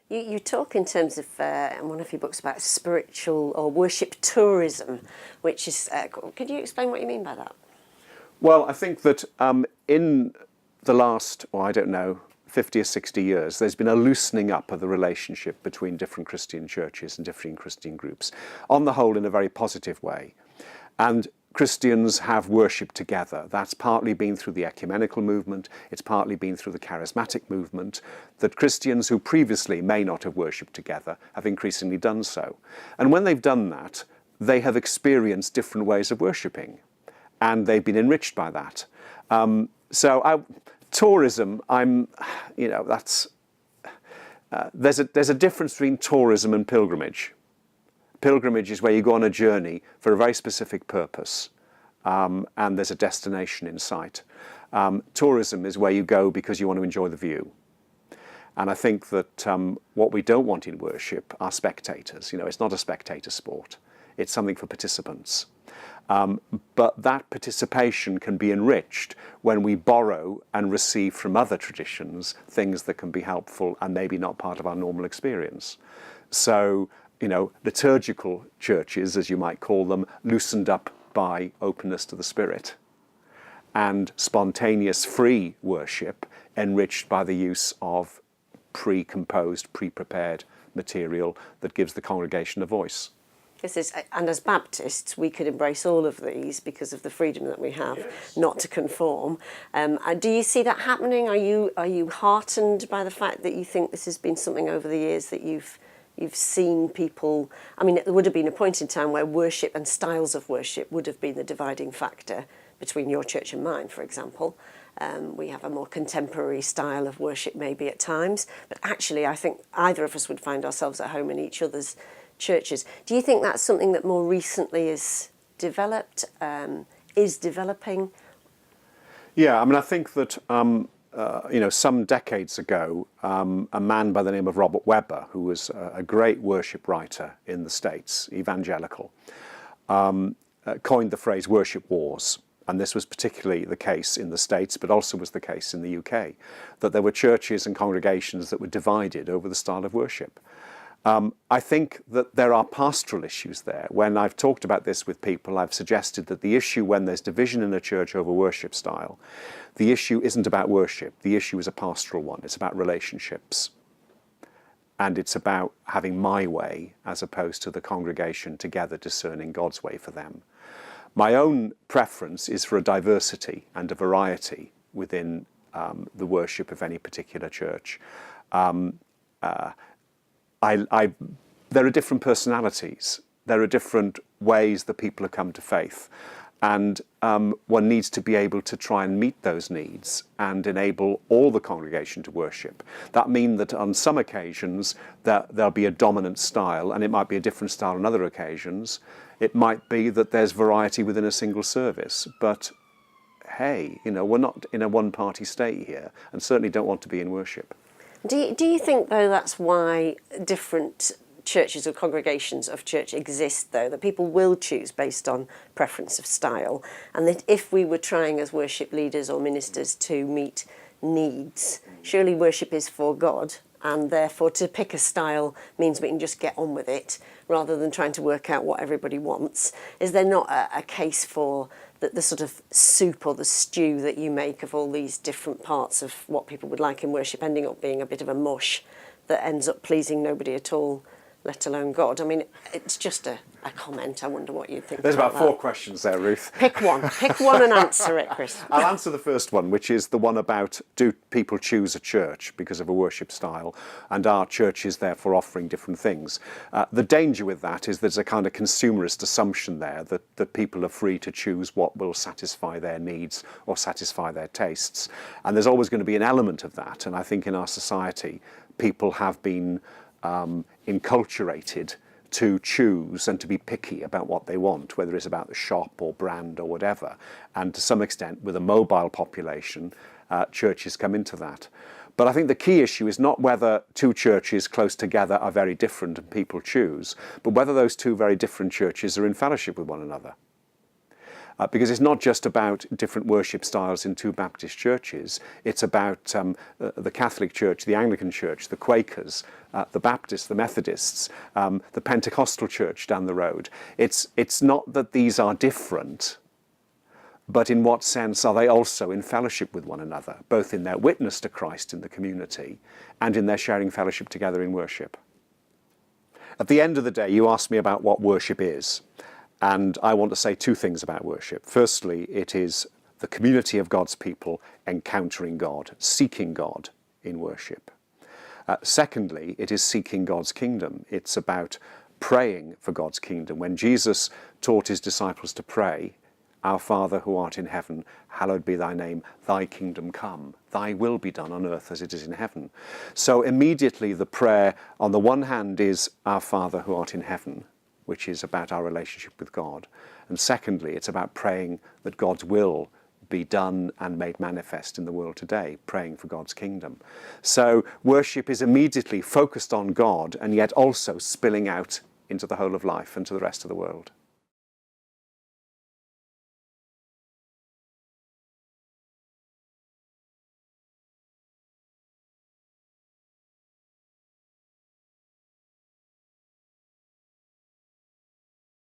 You talk in terms of, in one of your books, about spiritual or worship tourism, which is, could you explain what you mean by that? Well, I think that in the last, well, I don't know, 50 or 60 years, there's been a loosening up of the relationship between different Christian churches and different Christian groups, on the whole in a very positive way. And Christians have worshipped together. That's partly been through the ecumenical movement, it's partly been through the charismatic movement, that Christians who previously may not have worshipped together have increasingly done so. And when they've done that, they have experienced different ways of worshipping, and they've been enriched by that. Tourism, there's a difference between tourism and pilgrimage. Pilgrimage is where you go on a journey for a very specific purpose, and there's a destination in sight. Tourism is where you go because you want to enjoy the view. And I think that what we don't want in worship are spectators. It's not a spectator sport. It's something for participants. But that participation can be enriched when we borrow and receive from other traditions things that can be helpful and maybe not part of our normal experience. So, liturgical churches, as you might call them, loosened up by openness to the Spirit, and spontaneous free worship enriched by the use of pre-composed, pre-prepared material that gives the congregation a voice. And as Baptists, we could embrace all of these because of the freedom that we have, not to conform. Do you see that happening? Are you heartened by the fact that you think this has been something over the years that you've seen people? I mean, there would have been a point in time where worship and styles of worship would have been the dividing factor between your church and mine, for example. We have a more contemporary style of worship maybe at times, but actually I think either of us would find ourselves at home in each other's churches. Do you think that's something that more recently is developed, is developing? Yeah, I mean, I think that, some decades ago, a man by the name of Robert Webber, who was a great worship writer in the States, evangelical, coined the phrase worship wars. And this was particularly the case in the States, but also was the case in the UK, that there were churches and congregations that were divided over the style of worship. I think that there are pastoral issues there. When I've talked about this with people, I've suggested that the issue when there's division in a church over worship style, the issue isn't about worship. The issue is a pastoral one. It's about relationships. And it's about having my way as opposed to the congregation together discerning God's way for them. My own preference is for a diversity and a variety within the worship of any particular church. There are different personalities, there are different ways that people have come to faith, and one needs to be able to try and meet those needs and enable all the congregation to worship. That means that on some occasions there'll be a dominant style, and it might be a different style on other occasions. It might be that there's variety within a single service, but hey, we're not in a one-party state here, and certainly don't want to be in worship. Do you think, though, that's why different churches or congregations of church exist, though, that people will choose based on preference of style, and that if we were trying as worship leaders or ministers to meet needs, surely worship is for God, and therefore to pick a style means we can just get on with it rather than trying to work out what everybody wants? Is there not a case for the sort of soup or the stew that you make of all these different parts of what people would like in worship ending up being a bit of a mush that ends up pleasing nobody at all, let alone God? I mean, it's just a comment. I wonder what you think. There's about that. 4 questions there, Ruth. Pick one and answer it, Chris. I'll answer the first one, which is the one about, do people choose a church because of a worship style, and are churches therefore offering different things? The danger with that is there's a kind of consumerist assumption there that people are free to choose what will satisfy their needs or satisfy their tastes. And there's always going to be an element of that. And I think in our society, people have been enculturated to choose and to be picky about what they want, whether it's about the shop or brand or whatever. And to some extent, with a mobile population, churches come into that. But I think the key issue is not whether two churches close together are very different and people choose, but whether those two very different churches are in fellowship with one another. because it's not just about different worship styles in two Baptist churches. It's about the Catholic Church, the Anglican Church, the Quakers, the Baptists, the Methodists, the Pentecostal Church down the road. It's not that these are different, but in what sense are they also in fellowship with one another, both in their witness to Christ in the community and in their sharing fellowship together in worship? At the end of the day, you asked me about what worship is, and I want to say two things about worship. Firstly, it is the community of God's people encountering God, seeking God in worship. Secondly, it is seeking God's kingdom. It's about praying for God's kingdom. When Jesus taught his disciples to pray, "Our Father who art in heaven, hallowed be thy name, thy kingdom come, thy will be done on earth as it is in heaven." So immediately the prayer on the one hand is "Our Father who art in heaven," which is about our relationship with God. And secondly, it's about praying that God's will be done and made manifest in the world today, praying for God's kingdom. So worship is immediately focused on God and yet also spilling out into the whole of life and to the rest of the world.